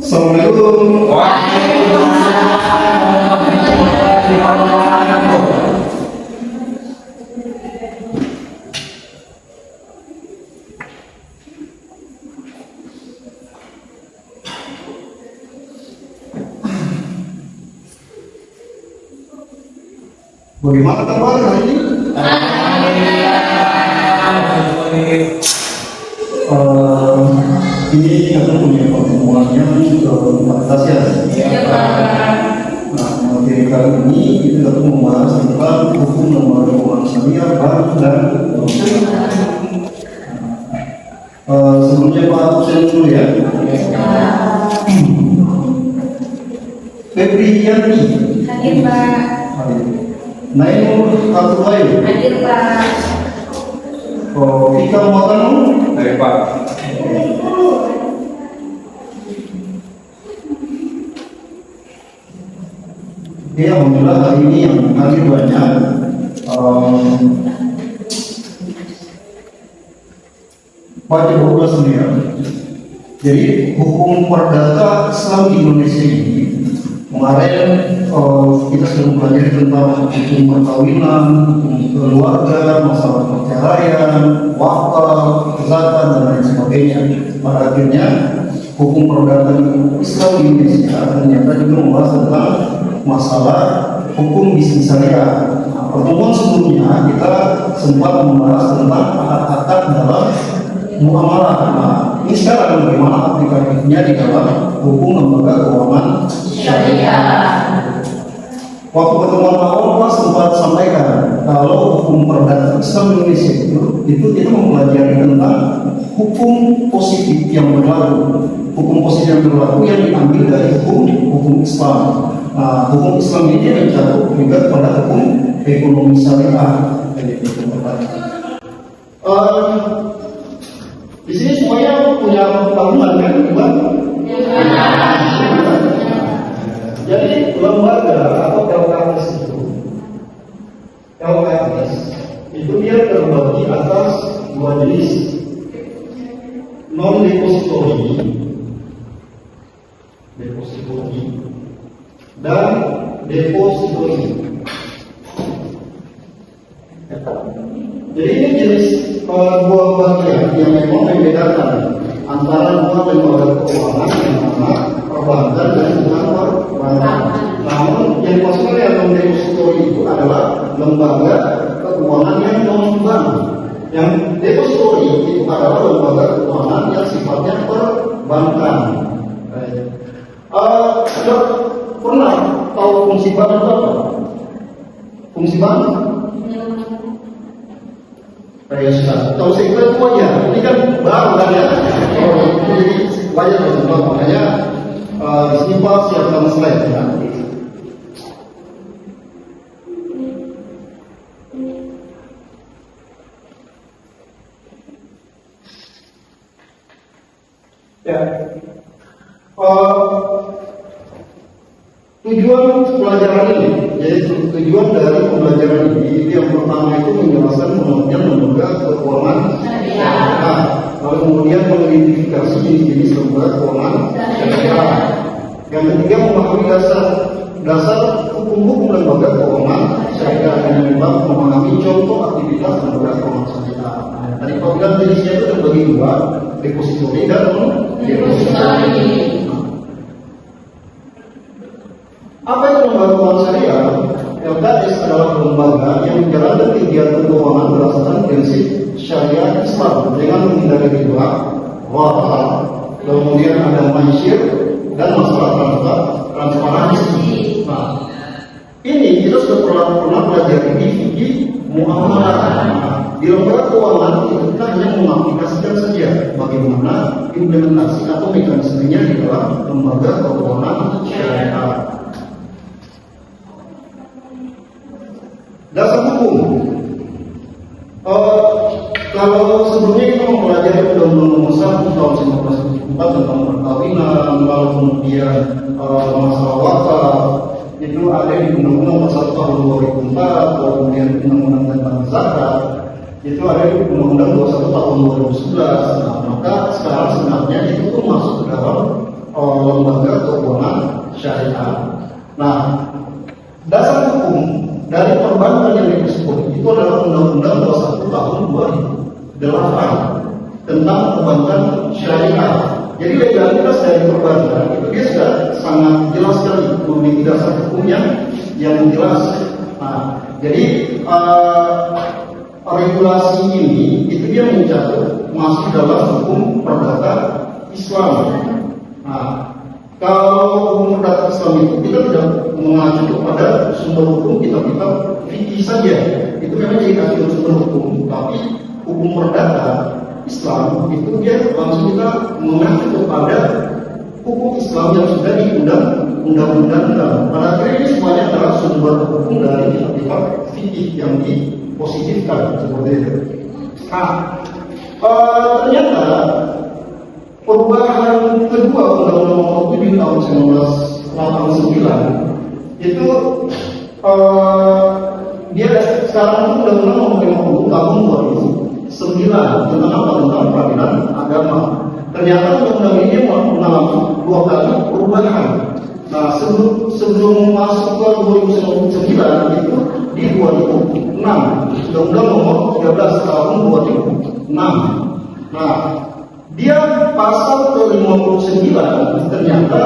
Assalamualaikum. Bagaimana kabar hari ini? Ini kita punya pertemuannya keempat ya. Nah, materi kali ini kita akan membahas tentang hukum lembaga keuangan syariah, bank dan sebelumnya Pak Hussein dulu ya. Febriani. Hadir Pak. Naimul Fatulai. Hadir Pak. Oh, kita mau Dari Pak. Dia alhamdulillah hari ini yang hadir banyak. Pada 12 ya. Jadi hukum perdata Islam di Indonesia ini kemarin kita sudah mempelajari tentang hukum perkawinan, hukum keluarga, masalah perceraian, wakaf, zakat dan lain sebagainya. Pada akhirnya hukum perdata Islam di Indonesia ternyata juga membahas tentang masalah hukum bisnis syariah. Nah, pertemuan sebelumnya kita sempat membahas tentang akad-akad dalam muamalah. Nah, ini sekarang bagaimana aplikatifnya di dalam hukum lembaga keuangan syariah. Waktu pertemuan awal Pak sempat sampaikan kalau hukum perdata Islam Indonesia itu kita mempelajari tentang hukum positif yang berlaku. Hukum positif yang berlaku yang diambil dari hukum Islam. Nah, hukum Islam ini mencakup juga pada hukum ekonomi syariah. Di sini semuanya punya bangunan kan, Ibu? Jadi lembaga atau LKS itu dia terbagi atas dua jenis, non depository dan depository. Jadi ini jenis dua bagian yang memang membedakan antara dua lembaga keuangan yang mana perbankan dan bukan perbankan. Namun yang dimaksudkan yang non depository itu adalah lembaga keuangan yang non bank. Yang depository itu adalah lembaga keuangan yang sifatnya perbankan. Sudah pernah tahu fungsi bank itu apa? Fungsi bank? Ya sudah, tahu sektor itu aja. Ini kan baru kan ya. Jadi banyak teman-teman, makanya di sini Pak siapkan slide ya. Ya. Tujuan pelajaran ini, jadi tujuan dari pembelajaran ini yang pertama itu menjelaskan pengertian lembaga keuangan syariah, lalu kemudian mengidentifikasi jenis-jenis lembaga keuangan syariah. Yang ketiga memahami dasar hukum-hukum lembaga keuangan syariah dan yang memahami contoh aktivitas lembaga keuangan syariah. Tadi Pak bilang jenisnya itu terbagi dua, depository dan non-depository. Apa itu lembaga keuangan syariah? LKS adalah lembaga yang menjalankan kegiatan keuangan berdasarkan prinsip syariah Islam dengan menghindari riba, wara, kemudian ada masyir dan masalah transparansi. Nah, ini kita sudah pernah pelajari di muamalah. Di lembaga keuangan kita hanya mengaplikasikan saja bagaimana implementasi atau mekanismenya di dalam lembaga keuangan syariah. Dasar hukum. Kalau sebelumnya kita mempelajari Undang-Undang Nomor 1 tahun 1974 tentang perkawinan, lalu kemudian masalah wakaf, itu ada di Undang-Undang Nomor 1 tahun 2004, kemudian Undang-Undang tentang zakat. Itu ada di Undang-Undang 21 tahun 2011. Nah, maka sekarang sebenarnya itu tuh masuk ke dalam lembaga keuangan syariah. Nah, dasar hukum dari perbankan yang disebut itu adalah Undang-Undang 21 tahun 2008 tentang perbankan syariah. Jadi legalitas dari perbankan itu dia sudah sangat jelas sekali memiliki dasar hukum yang jelas. Nah, jadi regulasi ini itu dia mencakup masuk dalam hukum perdata Islam. Nah, kalau hukum perdata Islam itu kita tidak mengacu kepada sumber hukum kitab-kitab fikih saja. Itu memang jadi kaki sumber hukum, tapi hukum perdata Islam itu dia langsung kita mengacu kepada hukum Islam yang sudah diundang-undangkan. Pada akhirnya ini semuanya adalah sumber hukum dari kitab-kitab fikih yang dipositifkan seperti itu. Nah, ternyata perubahan kedua Undang-Undang Nomor 7 tahun 1989 itu dia sekarang Undang-Undang Nomor 50 tahun 2009 tentang apa? Tentang peradilan agama. Ternyata undang-undang ini mengalami 2 kali perubahan. Nah, sebelum masuk ke 2009 itu di 2006 Undang-Undang Nomor 13 tahun 2006. Nah, dia pasal ke-59 ternyata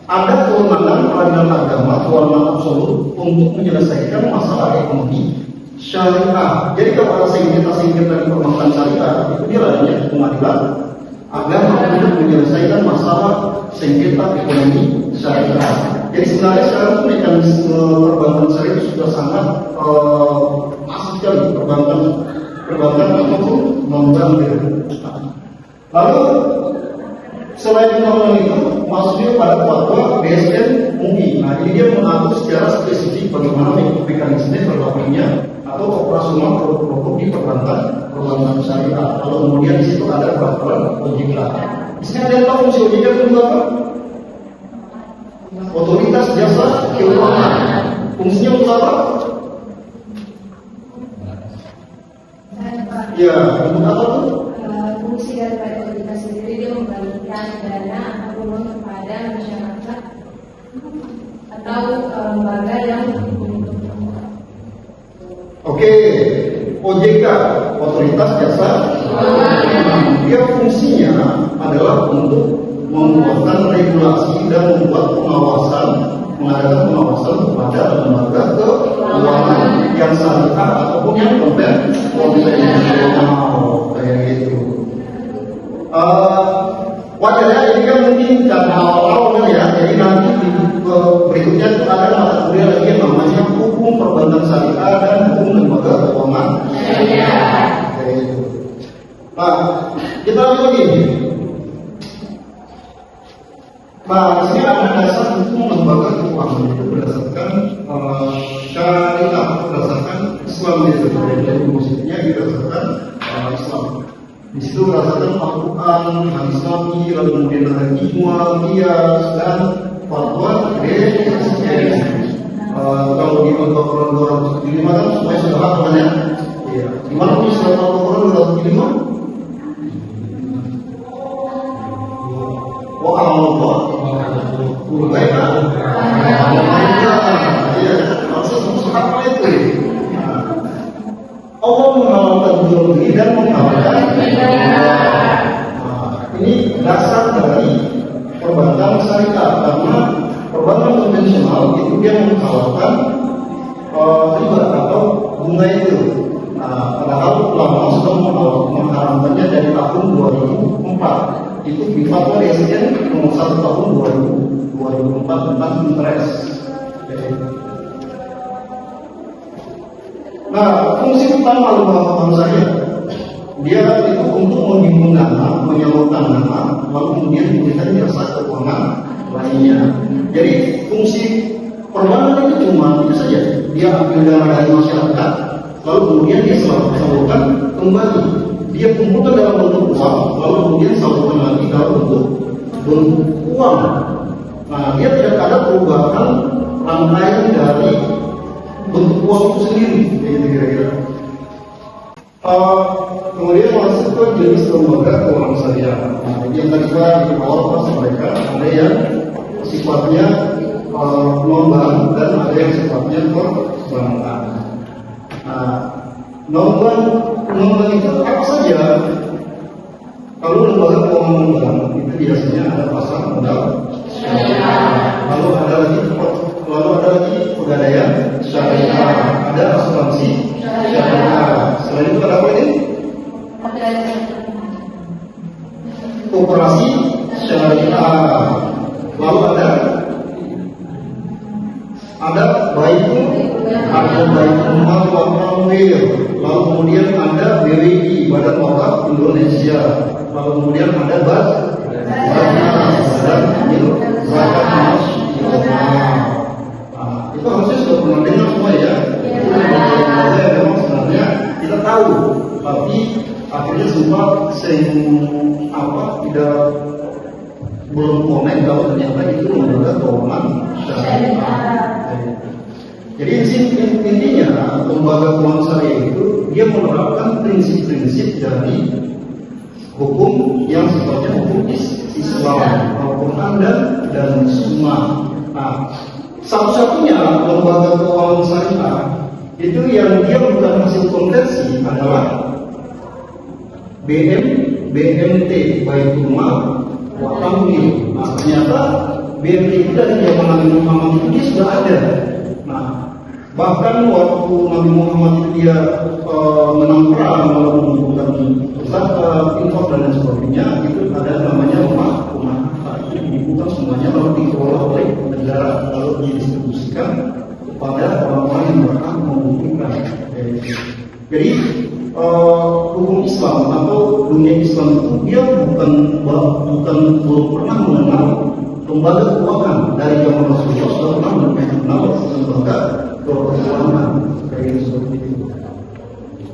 ada kewenangan peradilan agama, kewenangan absolut untuk menyelesaikan masalah ekonomi syariah. Jadi kalau ada sengketa-sengketa di perbankan syariah itu dia adanya pengadilan agama untuk menyelesaikan masalah sengketa ekonomi syariah. Jadi sebenarnya sekarang mekanisme perbankan syariah itu sudah sangat masif sekali perbankan ataupun membangun. Lalu selain undang-undang itu masuknya pada fatwa BSN MUI. Nah, ini dia mengatur secara spesifik bagaimana mekanisme berlakunya atau operasional produk-produk di perbankan syariah. Kalau kemudian di situ ada peraturan OJK. Di sini ada yang tahu fungsi OJK itu apa? Otoritas Jasa Keuangan. Fungsinya untuk apa? Ya, untuk apa tuh? Fungsi daripada otoritas sendiri dia membagikan dana atau uang kepada masyarakat atau lembaga yang Oke, OJK, Otoritas Jasa Keuangan. Dia fungsinya adalah untuk membuatkan regulasi dan membuat pengawasan, mengadakan pengawasan kepada lembaga keuangan yang syariah ataupun yang konvensional kayak gitu. Wajarnya ini kan mungkin karena awal-awal ya, jadi nanti di berikutnya itu ada mata kuliah lagi yang namanya hukum perbankan syariah dan hukum lembaga keuangan syariah. Kayak gitu. Nah, kita lihat lagi. Nah, di sini ada dasar hukum lembaga keuangan itu berdasarkan syariah, berdasarkan Islam itu. Jadi maksudnya berdasarkan Islam. Di situ berdasarkan Al-Quran, hadis Nabi, lalu kemudian ada ijma, qiyas dan fatwa BSN. Kalau di Al-Quran 275 kan semuanya sudah hafal ya. Iya. Gimana nih surat Al-Quran 275? Wa Allah. Baiklah. Iya, maksud apa itu? Allah menghalalkan jual beli dan menghalalkan ini dasar dari perbankan syariah, karena perbankan konvensional itu dia menghalalkan riba atau bunga itu. Nah, padahal ulama sudah mengharamkannya dari tahun 2004. Itu di fatwa BSN nomor 1 tahun 2004 tentang interest. Nah, fungsi utama lembaga syariah dia itu untuk menghimpun dana, menyalurkan dana, lalu kemudian memberikan jasa keuangan lainnya. Jadi fungsi perbankan itu cuma itu saja. Dia ambil dana dari masyarakat, lalu kemudian dia salurkan kembali. Dia kumpulkan dalam bentuk uang, lalu kemudian salurkan lagi dalam bentuk uang. Nah, dia tidak ada perubahan rangkaian dari bentuk uang itu sendiri, kira-kira. Kemudian masuk ke jenis lembaga keuangan syariah. Nah, jadi yang tadi Pak di awal sampaikan, ada yang sifatnya non-bank dan ada yang sifatnya perbankan. Nah, non-bank itu apa saja? Kalau lembaga keuangan non-bank itu biasanya ada pasar modal syariah, lalu ada lagi pegadaian syariah, ada asuransi syariah. Selain itu ada apa ini? Koperasi syariah. Lalu ada Baitul Mal wa Tanwir. Lalu kemudian ada BWI, Badan Wakaf Indonesia. Lalu kemudian ada Zakat Nasional. Itu harusnya sudah pernah dengar semua ya. Memang sebenarnya kita tahu, tapi akhirnya semua belum komen kalau ternyata itu lembaga keuangan syariah. Jadi intinya lembaga keuangan syariah itu dia menerapkan prinsip-prinsip dari hukum yang sifatnya hukum Islam, Al-Quran dan Sunnah. Nah, satu-satunya lembaga keuangan syariah itu yang dia bukan hasil konversi adalah BMT, Baitul Mal wa Tanwir. Nah, ternyata BMT itu dari zaman Nabi Muhammad itu dia sudah ada. Nah, bahkan waktu Nabi Muhammad itu dia menang perang lalu mengumpulkan zakat, infak dan lain sebagainya, itu ada namanya rumah itu bukan semuanya lalu dikelola oleh negara lalu didistribusikan kepada orang-orang yang berhak membutuhkan. Jadi hukum Islam atau dunia Islam itu dia belum pernah mengenal lembaga keuangan. Dari zaman Rasulullah sudah pernah mengenal lembaga keuangan kayak seperti itu.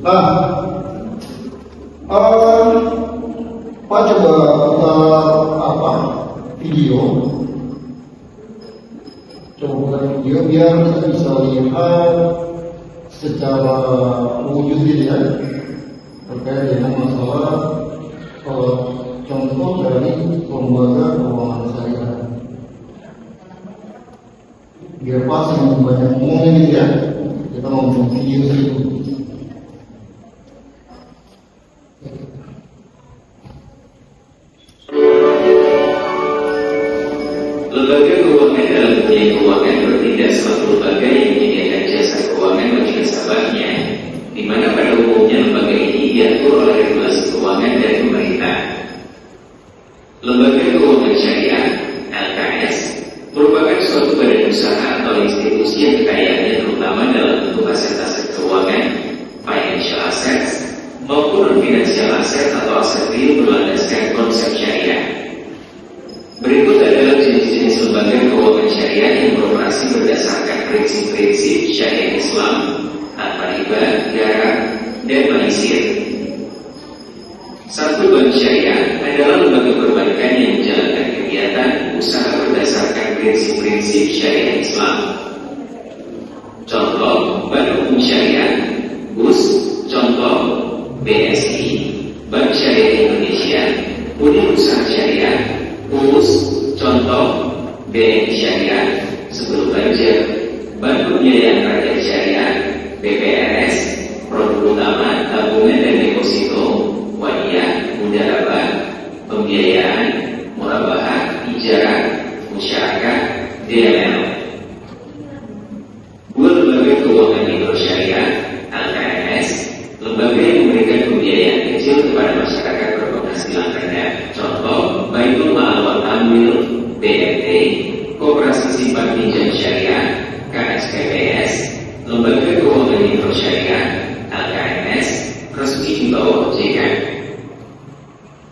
Nah, Pak coba video. Coba buka video biar kita bisa lihat secara wujudnya ya terkait dengan masalah contoh dari lembaga keuangan syariah. Biar pas yang banyak ngomong ini ya, kita ngomong video itu. Lembaga keuangan dalam dunia keuangan bertindak selaku lembaga yang menyediakan jasa keuangan bagi nasabahnya, di mana pada umumnya lembaga ini diatur oleh regulasi keuangan dari pemerintah. Lembaga keuangan syariah (LKS) merupakan suatu badan usaha atau institusi yang kekayaannya terutama dalam bentuk aset-aset keuangan, financial assets, maupun non-financial asset atau aset real berlandaskan konsep syariah. Berikut adalah jenis-jenis lembaga keuangan syariah yang beroperasi berdasarkan prinsip-prinsip syariah Islam, tanpa riba, garam, dan manisir. Satu, bank syariah adalah lembaga perbankan yang menjalankan kegiatan usaha berdasarkan prinsip-prinsip syariah Islam. Contoh, Bank Hukum Syariah, BUS. Contoh, BSI, Bank Syariah Indonesia, Unit Usaha Syariah, UUS. Contoh, BNI Syariah, Sebelum Banjar, Bank Pembiayaan Rakyat Syariah, BPRS, Produk Utama Tabungan dan Deposito, Wadiyah, Mudarabah, Pembiayaan, Murabahah, Ijarah, Musyarakah, DML. Dua, lembaga keuangan mikro syariah, LKMS, lembaga yang memberikan pembiayaan kecil kepada masyarakat berpenghasilan rendah. Contoh, Baitul Mal wa Tanwir, BMT, Koperasi Simpan Pinjam Syariah, KSPPS, lembaga keuangan mikro syariah, LKMS, resmi di bawah OJK.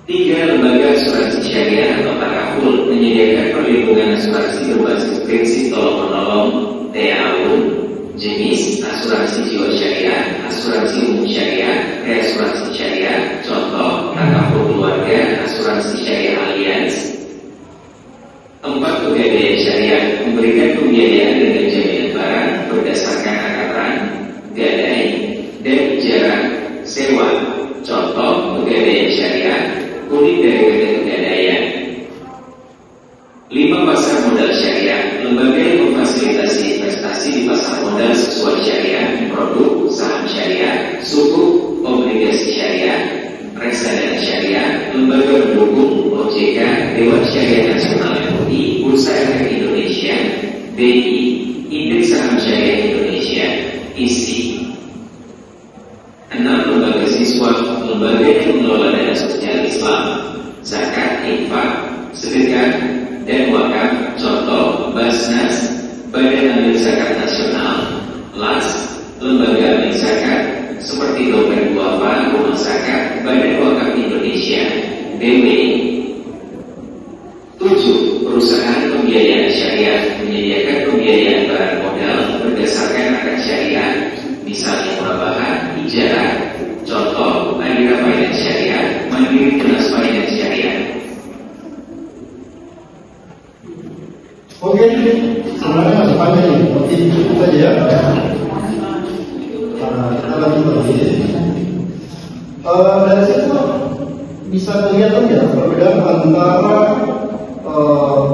Tiga, lembaga asuransi syariah atau takaful menyediakan perlindungan asuransi berbasis prinsip tolong-menolong, ta'awun, jenis asuransi jiwa syariah, asuransi umum syariah, reasuransi syariah. Contoh, takaful keluarga, asuransi syariah Allianz. Empat, pegadaian syariah memberikan pembiayaan dengan jaminan barang berdasarkan akad, gadai, dan ijarah sewa. Contoh pegadaian syariah, unit dari PT Pegadaian. 5 pasar modal syariah, lembaga yang memfasilitasi investasi di pasar modal sesuai syariah, produk, saham syariah, sukuk, obligasi syariah, reksadana syariah, lembaga pendukung, OJK, Dewan Syariah Nasional MUI, Bursa Efek Indonesia, BI, Indeks Saham Syariah Indonesia, ISI. 6 lembaga siswa, lembaga yang mengelola dana sosial Islam, zakat, infak, sedekah, dan wakaf. Contoh Basnas, Badan Amil Zakat Nasional, LAS, lembaga amil zakat seperti dompet duafa, rumah zakat, Badan Wakaf Indonesia, BW. 7. Perusahaan pembiayaan syariah menyediakan pembiayaan barang modal berdasarkan akad syariah, misalnya murabaha, ijarah. Contoh Adira Finance Syariah, Mandiri Tunas Finance Syariah. Oke, sebenarnya masih panjang nih, tapi cukup saja ya. Kita lanjut lagi. Dari situ bisa kelihatan ya perbedaan antara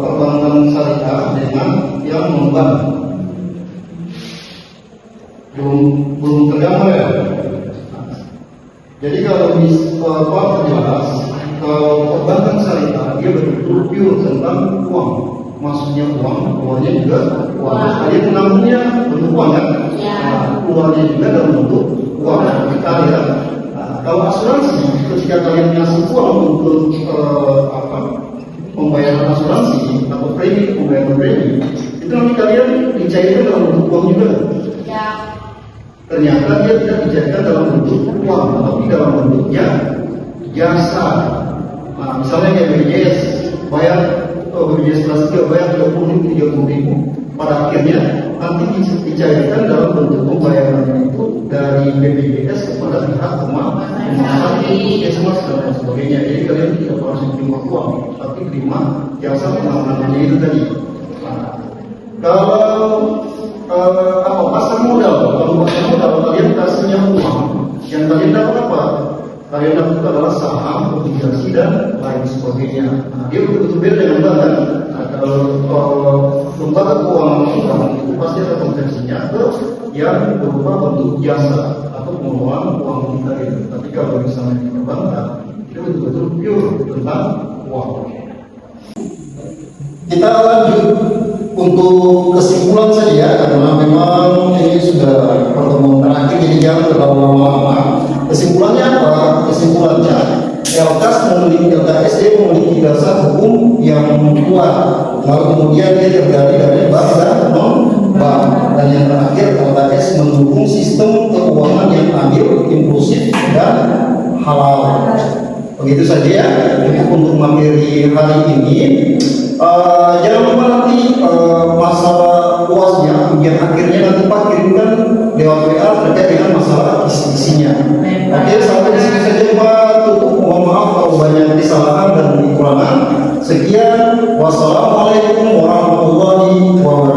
perbankan syariah dengan yang non-bank. Belum tergambar ya. Jadi kalau jelas, kalau perbankan syariah dia betul-betul pure tentang uang. Maksudnya uang, keluarnya juga uang. Tadi menangnya bentuk uang kan? Keluarnya juga dalam bentuk uang. Kita lihat. Kalau asuransi, ketika kalian ngasih uang untuk pembayaran asuransi atau premi, pembayaran premi, itu nanti kalian dicairkan dalam bentuk uang juga. Ya. Ternyata dia tidak dicairkan dalam bentuk uang, tapi dalam bentuknya jasa. Nah, misalnya kayak BPJS, bayar BPJS kelas 3 bayar 30.000. Pada akhirnya nanti dicairkan dalam bentuk pembayaran itu dari BPJS kepada pihak rumah sakit, puskesmas dan lain sebagainya. Jadi kalian tidak harus terima uang, tapi terima jasa penanganannya itu tadi. Nah, kalau pasar modal, kalian kasihnya uang, yang kalian dapat apa? Kalian dapat adalah saham, obligasi dan lain sebagainya. Nah, dia betul-betul beda dengan bank kan? Nah, kalau lembaga keuangan itu pasti ada konversinya ke yang berupa bentuk jasa atau pengelolaan uang kita itu. Tapi kalau misalnya di perbankan, itu betul-betul pure tentang uang. Kita lanjut untuk kesimpulan saja karena memang ini sudah pertemuan terakhir jadi jangan terlalu lama-lama. Kesimpulannya apa? Kesimpulannya LKSD memiliki dasar hukum yang kuat. Lalu kemudian dia terdiri dari bank dan non-bank. Dan yang terakhir LKS mendukung sistem keuangan yang adil, inklusif dan halal. Begitu saja ya untuk materi hari ini. Jangan lupa nanti masalah UASnya ujian akhirnya nanti Pak kirimkan lewat WA terkait dengan masalah isinya. Oke, sampai di sini saja Pak. Tutup. Mohon maaf kalau banyak kesalahan dan kekurangan. Sekian. Wassalamualaikum warahmatullahi wabarakatuh.